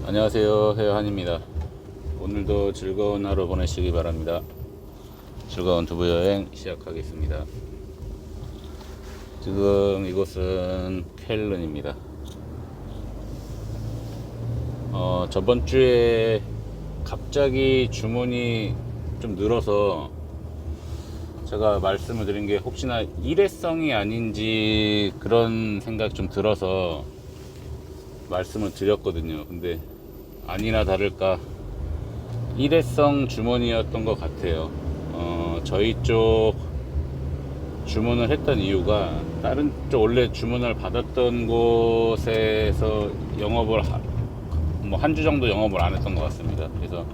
안녕하세요, 해요한입니다. 오늘도 즐거운 하루 보내시기 바랍니다. 즐거운 두부 여행 시작하겠습니다. 지금 이곳은 켈른입니다. 저번 주에 갑자기 주문이 좀 늘어서 제가 말씀을 드린 게 혹시나 일회성이 아닌지 그런 생각이 좀 들어서 말씀을 드렸거든요. 근데 아니나 다를까 일회성 주문이었던 것 같아요. 저희 쪽 주문을 했던 이유가 다른 쪽 원래 주문을 받았던 곳에서 영업을 한 주 정도 영업을 안 했던 것 같습니다. 그래서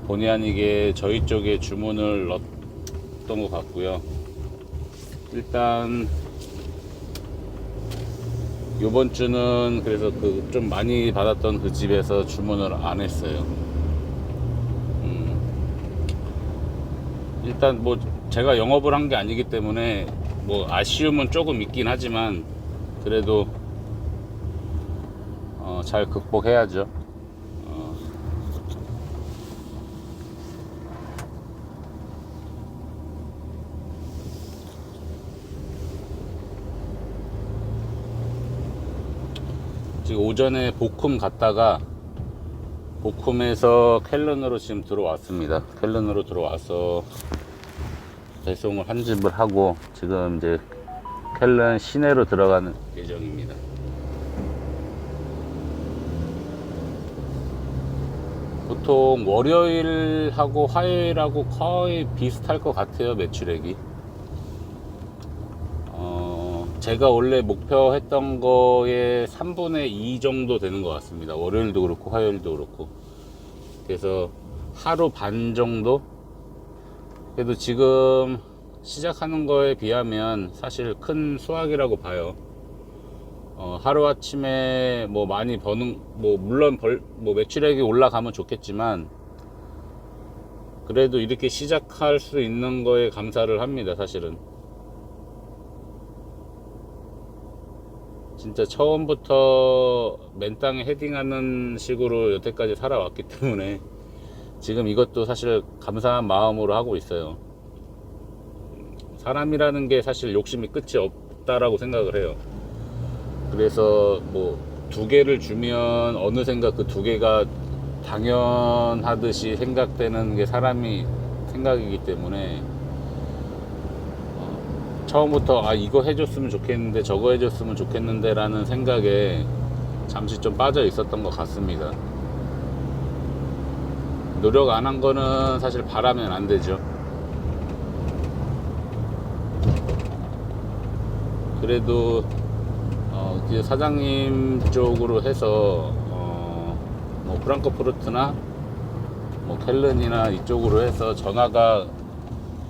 본의 아니게 저희 쪽에 주문을 넣었던 것 같고요. 일단 요번 주는 그래서 그 좀 많이 받았던 그 집에서 주문을 안 했어요. 일단 뭐 제가 영업을 한 게 아니기 때문에 뭐 아쉬움은 조금 있긴 하지만 그래도 잘 극복해야죠. 지금 오전에 보쿰 갔다가 보쿰에서 켈른으로 지금 들어왔습니다. 켈른으로 들어와서 배송을 한 집을 하고 지금 이제 켈른 시내로 들어가는 예정입니다. 보통 월요일하고 화요일하고 거의 비슷할 것 같아요, 매출액이. 제가 원래 목표했던 거에 3분의 2 정도 되는 것 같습니다. 월요일도 그렇고 화요일도 그렇고. 그래서 하루 반 정도? 그래도 지금 시작하는 거에 비하면 사실 큰 수확이라고 봐요. 하루아침에 뭐 많이 버는, 물론 매출액이 올라가면 좋겠지만, 그래도 이렇게 시작할 수 있는 거에 감사를 합니다, 사실은. 진짜 처음부터 맨 땅에 헤딩하는 식으로 여태까지 살아왔기 때문에 지금 이것도 사실 감사한 마음으로 하고 있어요. 사람이라는 게 사실 욕심이 끝이 없다라고 생각을 해요. 그래서 뭐 두 개를 주면 어느샌가 그 두 개가 당연하듯이 생각되는 게 사람이 생각이기 때문에 처음부터 이거 해줬으면 좋겠는데 저거 해줬으면 좋겠는데 라는 생각에 잠시 좀 빠져 있었던 것 같습니다. 노력 안 한 거는 사실 바라면 안 되죠. 그래도 사장님 쪽으로 해서 뭐 프랑크푸르트나 뭐 켈른이나 이쪽으로 해서 전화가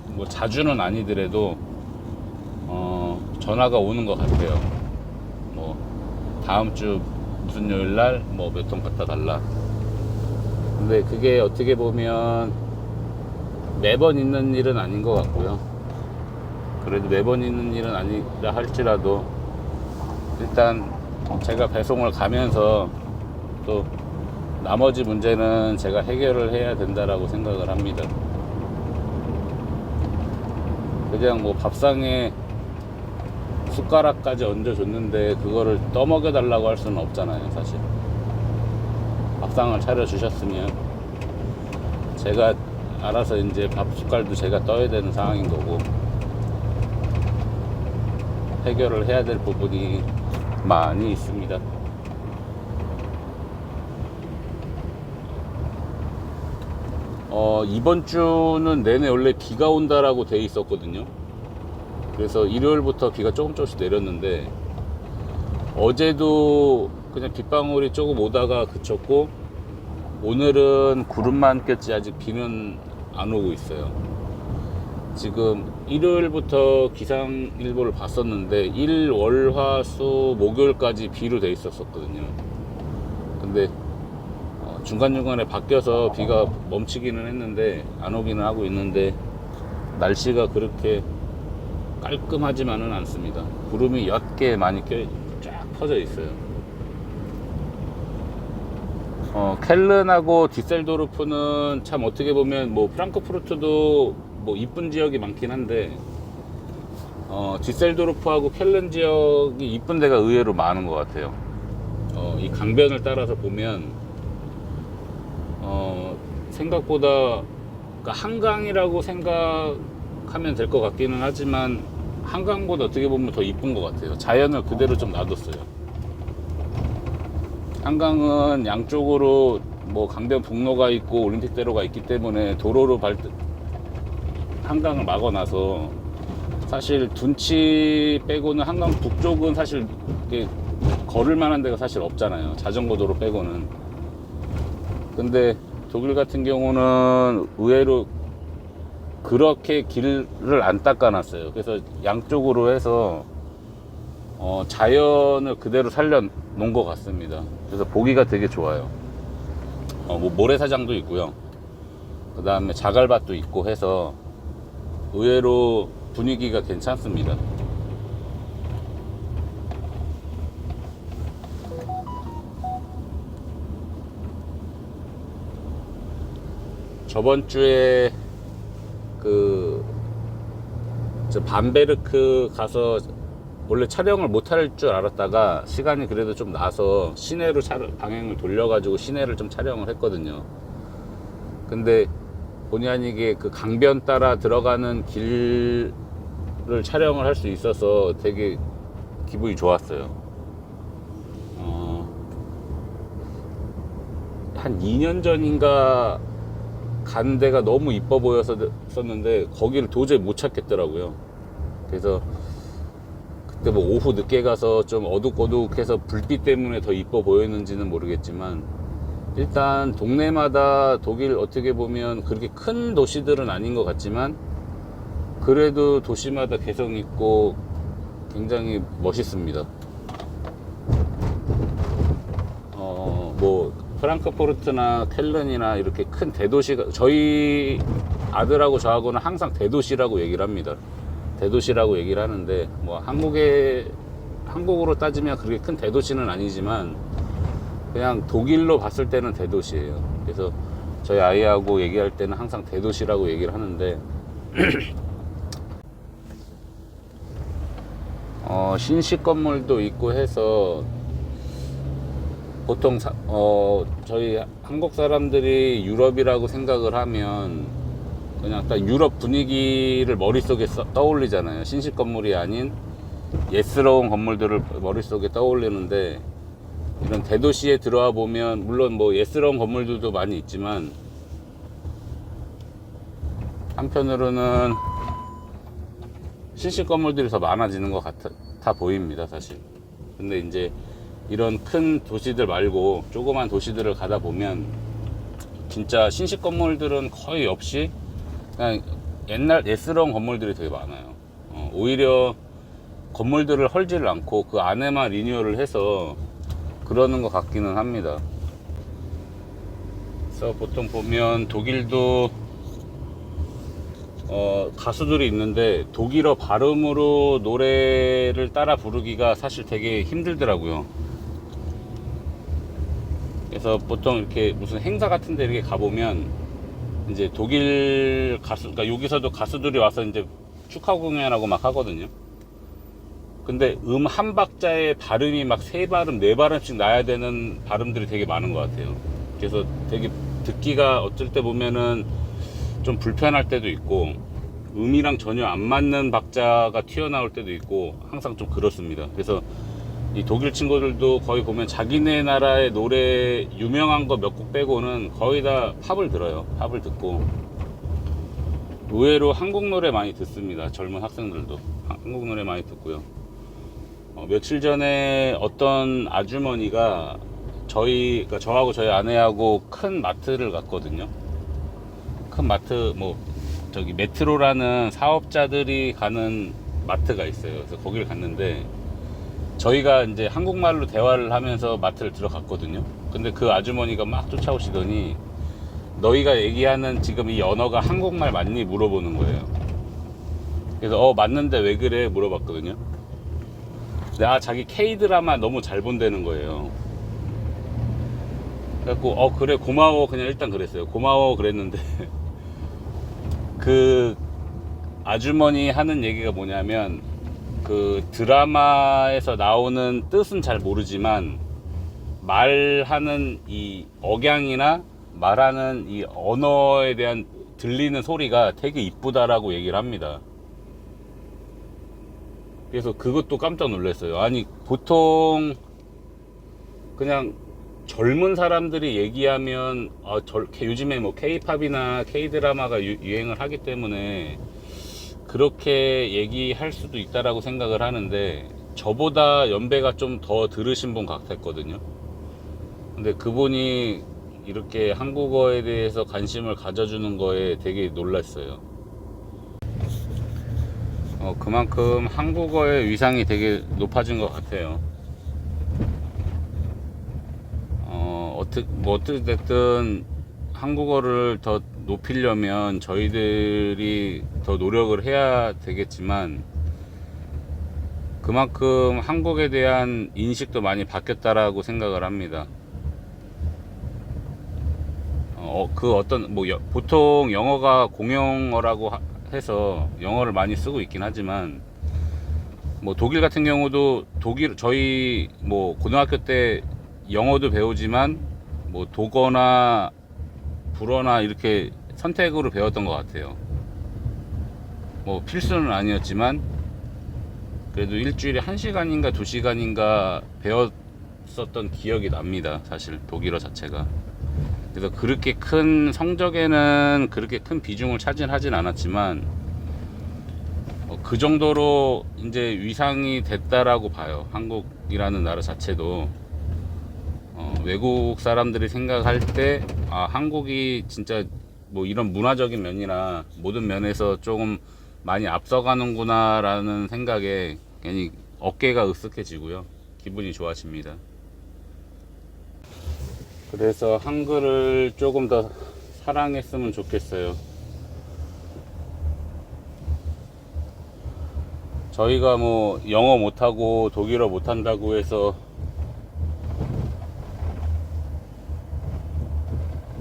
뭐 자주는 아니더라도 전화가 오는 것 같아요. 뭐 다음 주 무슨 요일날 뭐 몇 통 갖다 달라. 근데 그게 어떻게 보면 매번 있는 일은 아닌 것 같고요. 그래도 매번 있는 일은 아니라 할지라도 일단 제가 배송을 가면서 또 나머지 문제는 제가 해결을 해야 된다라고 생각을 합니다. 그냥 뭐 밥상에 숟가락까지 얹어줬는데 그거를 떠먹여 달라고 할 수는 없잖아요, 사실. 밥상을 차려주셨으면 제가 알아서 이제 밥 숟갈도 제가 떠야 되는 상황인 거고 해결을 해야 될 부분이 많이 있습니다. 이번 주는 내내 원래 비가 온다라고 돼 있었거든요. 그래서 일요일부터 비가 조금씩 내렸는데 어제도 그냥 빗방울이 조금 오다가 그쳤고 오늘은 구름만 꼈지 아직 비는 안 오고 있어요. 지금 일요일부터 기상일보를 봤었는데 일, 월, 화, 수, 목요일까지 비로 돼 있었거든요. 근데 중간중간에 바뀌어서 비가 멈추기는 했는데 안 오기는 하고 있는데 날씨가 그렇게 깔끔하지만은 않습니다. 구름이 옅게 많이 쫙 퍼져 있어요. 켈른하고 디셀도르프는 참 어떻게 보면 뭐 프랑크푸르트도 뭐 이쁜 지역이 많긴 한데 디셀도르프하고 켈른 지역이 이쁜 데가 의외로 많은 것 같아요. 이 강변을 따라서 보면 생각보다 그러니까 한강이라고 생각하면 될 것 같기는 하지만 한강보다 어떻게 보면 더 이쁜 것 같아요. 자연을 그대로 좀 놔뒀어요. 한강은 양쪽으로 뭐 강변 북로가 있고 올림픽대로가 있기 때문에 도로로 한강을 막아놔서 사실 둔치 빼고는 한강 북쪽은 사실 걸을 만한 데가 사실 없잖아요. 자전거 도로 빼고는. 근데 독일 같은 경우는 의외로 그렇게 길을 안 닦아놨어요. 그래서 양쪽으로 해서 자연을 그대로 살려 놓은 것 같습니다. 그래서 보기가 되게 좋아요. 뭐 모래사장도 있고요. 그 다음에 자갈밭도 있고 해서 의외로 분위기가 괜찮습니다. 저번 주에 저 밤베르크 가서 원래 촬영을 못 할 줄 알았다가 시간이 그래도 좀 나서 시내로 방향을 돌려가지고 시내를 좀 촬영을 했거든요. 근데 본의 아니게 그 강변 따라 들어가는 길을 촬영을 할 수 있어서 되게 기분이 좋았어요. 한 2년 전인가 간 데가 너무 이뻐 보였었는데 거기를 도저히 못 찾겠더라고요. 그래서 그때 뭐 오후 늦게 가서 좀 어둑어둑해서 불빛 때문에 더 이뻐 보였는지는 모르겠지만 일단 동네마다 독일 어떻게 보면 그렇게 큰 도시들은 아닌 것 같지만 그래도 도시마다 개성 있고 굉장히 멋있습니다. 뭐 프랑크푸르트나 켈른이나 이렇게 큰 대도시가 저희 아들하고 저하고는 항상 대도시라고 얘기를 합니다. 대도시라고 얘기를 하는데 뭐 한국으로 따지면 그렇게 큰 대도시는 아니지만 그냥 독일로 봤을 때는 대도시예요. 그래서 저희 아이하고 얘기할 때는 항상 대도시라고 얘기를 하는데 신식 건물도 있고 해서 보통 저희 한국 사람들이 유럽이라고 생각을 하면 그냥 딱 유럽 분위기를 머릿속에 떠올리잖아요. 신식 건물이 아닌 예스러운 건물들을 머릿속에 떠올리는데 이런 대도시에 들어와 보면 물론 뭐 예스러운 건물들도 많이 있지만 한편으로는 신식 건물들이 더 많아지는 것 같아 보입니다, 사실. 근데 이제 이런 큰 도시들 말고 조그만 도시들을 가다 보면 진짜 신식 건물들은 거의 없이 그냥 옛날 예스러운 건물들이 되게 많아요. 오히려 건물들을 헐지를 않고 그 안에만 리뉴얼을 해서 그러는 것 같기는 합니다. 그래서 보통 보면 독일도 가수들이 있는데 독일어 발음으로 노래를 따라 부르기가 사실 되게 힘들더라고요. 그래서 보통 이렇게 무슨 행사 같은 데 이렇게 가보면 이제 독일 가수, 그러니까 여기서도 가수들이 와서 이제 축하 공연하고 막 하거든요. 근데 한 박자의 발음이 막 3발음, 4발음씩 나야 되는 발음들이 되게 많은 것 같아요. 그래서 되게 듣기가 어쩔 때 보면은 좀 불편할 때도 있고 음이랑 전혀 안 맞는 박자가 튀어나올 때도 있고 항상 좀 그렇습니다. 그래서 이 독일 친구들도 거의 보면 자기네 나라의 노래 유명한 거 몇 곡 빼고는 거의 다 팝을 들어요. 팝을 듣고 의외로 한국 노래 많이 듣습니다. 젊은 학생들도 한국 노래 많이 듣고요. 며칠 전에 어떤 아주머니가 그러니까 저하고 저희 아내하고 큰 마트를 갔거든요. 큰 마트, 뭐 저기 메트로라는 사업자들이 가는 마트가 있어요. 그래서 거기를 갔는데 저희가 이제 한국말로 대화를 하면서 마트를 들어갔거든요. 근데 그 아주머니가 막 쫓아오시더니 너희가 얘기하는 지금 이 언어가 한국말 맞니? 물어보는 거예요. 그래서 맞는데 왜 그래? 물어봤거든요. 근데 자기 K드라마 너무 잘 본다는 거예요. 그래갖고 그래 고마워 그냥 일단 그랬어요. 고마워 그랬는데 그 아주머니 하는 얘기가 뭐냐면 그 드라마에서 나오는 뜻은 잘 모르지만 말하는 이 억양이나 말하는 이 언어에 대한 들리는 소리가 되게 이쁘다라고 얘기를 합니다. 그래서 그것도 깜짝 놀랐어요. 아니 보통 그냥 젊은 사람들이 얘기하면 요즘에 뭐 K-팝이나 K-드라마가 유행을 하기 때문에 그렇게 얘기할 수도 있다라고 생각을 하는데 저보다 연배가 좀 더 들으신 분 같았거든요. 근데 그분이 이렇게 한국어에 대해서 관심을 가져주는 거에 되게 놀랐어요. 그만큼 한국어의 위상이 되게 높아진 것 같아요. 어떻게 됐든 한국어를 더 높이려면 저희들이 더 노력을 해야 되겠지만 그만큼 한국에 대한 인식도 많이 바뀌었다라고 생각을 합니다. 보통 영어가 공용어라고 해서 영어를 많이 쓰고 있긴 하지만 뭐 독일 같은 경우도 저희 뭐 고등학교 때 영어도 배우지만 뭐 독어나 불어나 이렇게 선택으로 배웠던 것 같아요. 뭐 필수는 아니었지만 그래도 일주일에 1시간인가 2시간인가 배웠었던 기억이 납니다. 사실 독일어 자체가. 그래서 그렇게 큰 성적에는 그렇게 큰 비중을 차지하진 않았지만 그 정도로 이제 위상이 됐다라고 봐요. 한국이라는 나라 자체도 외국 사람들이 생각할 때 한국이 진짜 뭐 이런 문화적인 면이나 모든 면에서 조금 많이 앞서가는구나 라는 생각에 괜히 어깨가 으쓱해지고요. 기분이 좋아집니다. 그래서 한글을 조금 더 사랑했으면 좋겠어요. 저희가 뭐 영어 못하고 독일어 못한다고 해서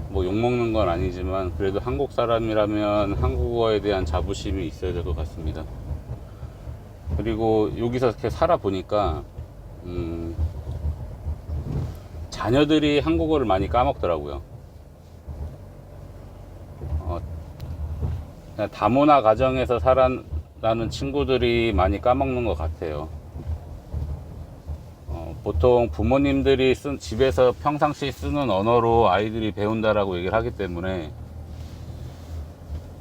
뭐 욕먹는 건 아니지만 그래도 한국 사람이라면 한국어에 대한 자부심이 있어야 될 것 같습니다. 그리고 여기서 이렇게 살아보니까 자녀들이 한국어를 많이 까먹더라고요. 그냥 다문화 가정에서 살아나는 친구들이 많이 까먹는 것 같아요. 보통 부모님들이 집에서 평상시 쓰는 언어로 아이들이 배운다라고 얘기를 하기 때문에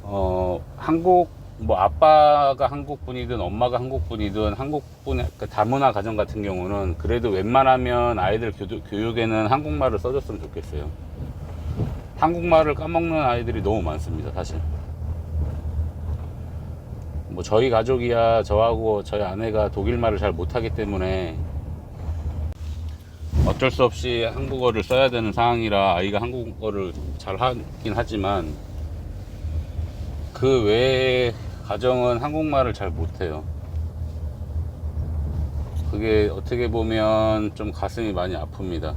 뭐 아빠가 한국분이든 엄마가 한국분이든 그 다문화 가정 같은 경우는 그래도 웬만하면 아이들 교육에는 한국말을 써줬으면 좋겠어요. 한국말을 까먹는 아이들이 너무 많습니다. 사실 뭐 저희 가족이야 저하고 저희 아내가 독일말을 잘 못하기 때문에 어쩔 수 없이 한국어를 써야 되는 상황이라 아이가 한국어를 잘 하긴 하지만 그 외에 가정은 한국말을 잘 못해요. 그게 어떻게 보면 좀 가슴이 많이 아픕니다.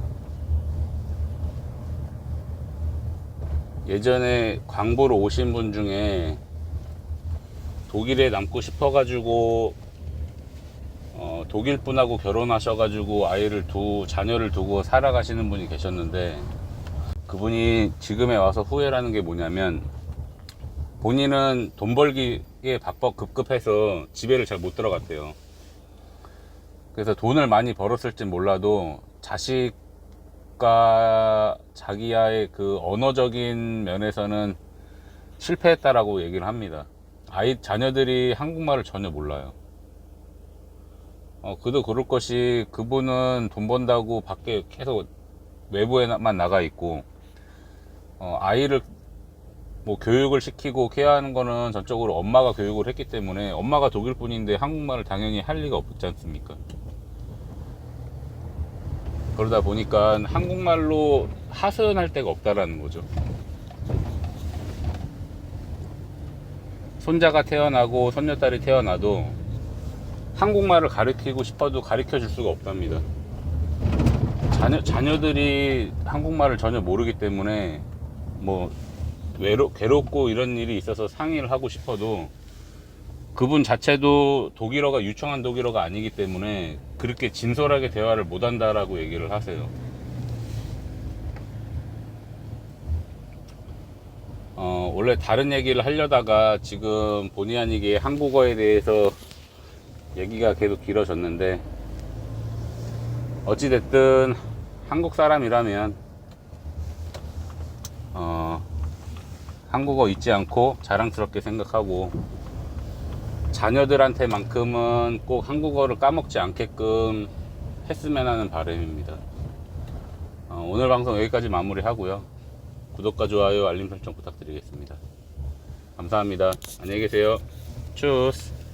예전에 광고로 오신 분 중에 독일에 남고 싶어가지고 독일 분하고 결혼하셔가지고 자녀를 두고 살아가시는 분이 계셨는데 그분이 지금에 와서 후회라는 게 뭐냐면 본인은 돈 벌기에 급급해서 집에를 잘 못 들어갔대요. 그래서 돈을 많이 벌었을진 몰라도 자식과 자기와의 그 언어적인 면에서는 실패했다라고 얘기를 합니다. 자녀들이 한국말을 전혀 몰라요. 그도 그럴 것이 그분은 돈 번다고 밖에 계속 외부에만 나가 있고 아이를 뭐 교육을 시키고 케어하는 거는 전적으로 엄마가 교육을 했기 때문에 엄마가 독일 분인데 한국말을 당연히 할 리가 없지 않습니까? 그러다 보니까 한국말로 하소연할 데가 없다라는 거죠. 손자가 태어나고 손녀딸이 태어나도 한국말을 가르치고 싶어도 가르쳐 줄 수가 없답니다. 자녀들이 한국말을 전혀 모르기 때문에 뭐 괴롭고 이런 일이 있어서 상의를 하고 싶어도 그분 자체도 독일어가 유창한 독일어가 아니기 때문에 그렇게 진솔하게 대화를 못 한다라고 얘기를 하세요. 원래 다른 얘기를 하려다가 지금 본의 아니게 한국어에 대해서 얘기가 계속 길어졌는데, 어찌됐든 한국 사람이라면 한국어 잊지 않고 자랑스럽게 생각하고 자녀들한테만큼은 꼭 한국어를 까먹지 않게끔 했으면 하는 바람입니다. 오늘 방송 여기까지 마무리 하고요. 구독과 좋아요, 알림 설정 부탁드리겠습니다. 감사합니다. 안녕히 계세요. 추스.